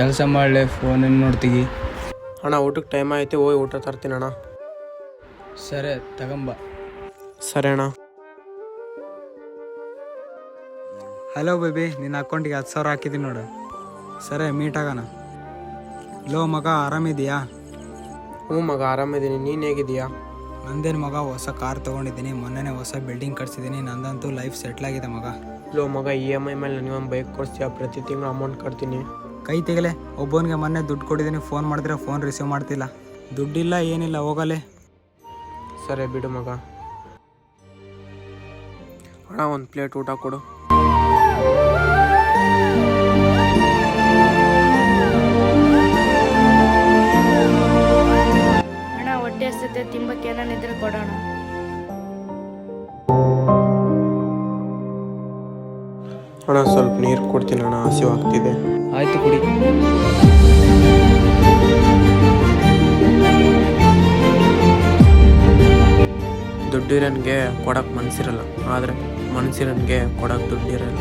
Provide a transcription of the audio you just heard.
ಕೆಲಸ ಮಾಡಲೆ ಫೋನೇನು ನೋಡ್ತೀಗಿ. ಅಣ್ಣ ಊಟಕ್ಕೆ ಟೈಮ್ ಆಯ್ತು, ಹೋಗಿ ಊಟ ತರ್ತೀನಿ ಅಣ್ಣ. ಸರಿ ತಗೊಂಬ. ಸರಿ ಅಣ್ಣ. ಹಲೋ ಬೇಬಿ, ನಿನ್ನ ಅಕೌಂಟಿಗೆ 10,000 ಹಾಕಿದ್ದೀನಿ ನೋಡು. ಸರಿ ಮೀಟ್ ಆಗೋಣ. ಲೋ ಮಗ, ಆರಾಮಿದೆಯಾ? ಹ್ಞೂ ಮಗ, ಆರಾಮಿದ್ದೀನಿ. ನೀನು ಹೇಗಿದೀಯಾ? ನಂದೇನು ಮಗ, ಹೊಸ ಕಾರ್ ತೊಗೊಂಡಿದ್ದೀನಿ. ಮೊನ್ನೆನೇ ಹೊಸ ಬಿಲ್ಡಿಂಗ್ ಕಟ್ಸಿದ್ದೀನಿ. ನಂದಂತೂ ಲೈಫ್ ಸೆಟ್ಲ್ ಆಗಿದೆ ಮಗ. ಲೋ ಮಗ, EMI ಮೇಲೆ ನನಗೊಂದು ಬೈಕ್ ಕೊಡ್ತೀಯಾ? ಪ್ರತಿ ತಿಂಗಳು ಅಮೌಂಟ್ ಕಟ್ತೀನಿ. ಕೈ ತೆಗಲೆ. ಒಬ್ಬನಿಗೆ ಮೊನ್ನೆ ದುಡ್ಡು ಕೊಟ್ಟಿದ್ದೀನಿ, ಫೋನ್ ಮಾಡಿದ್ರೆ ಫೋನ್ ರಿಸೀವ್ ಮಾಡ್ತಿಲ್ಲ. ದುಡ್ಡಿಲ್ಲ ಏನಿಲ್ಲ, ಹೋಗಲೆ. ಸರಿ ಬಿಡು ಮಗ. ಅಣ್ಣ ಒಂದು ಪ್ಲೇಟ್ ಊಟ ಕೊಡು. ಅಣ್ಣ ಹೊಟ್ಟೆ ಹಸಿತೆ, ತಿಂಬಕ್ಕೆ ಏನಾನಿದ್ರೆ ಕೊಡೋಣ. ಅಣ್ಣ ಸ್ವಲ್ಪ ನೀರು ಕೊಡ್ತೀನಿ ಅಣ್ಣ, ಹಸಿವಾಗ್ತಿದೆ. ಆಯ್ತು ಕುಡಿ. ದುಡ್ಡಿರೋನ್ಗೆ ಕೊಡಕ್ಕೆ ಮನಸ್ಸಿರಲ್ಲ, ಆದರೆ ಮನಸ್ಸಿರೋನ್ಗೆ ಕೊಡಕ್ಕೆ ದುಡ್ಡಿರಲ್ಲ.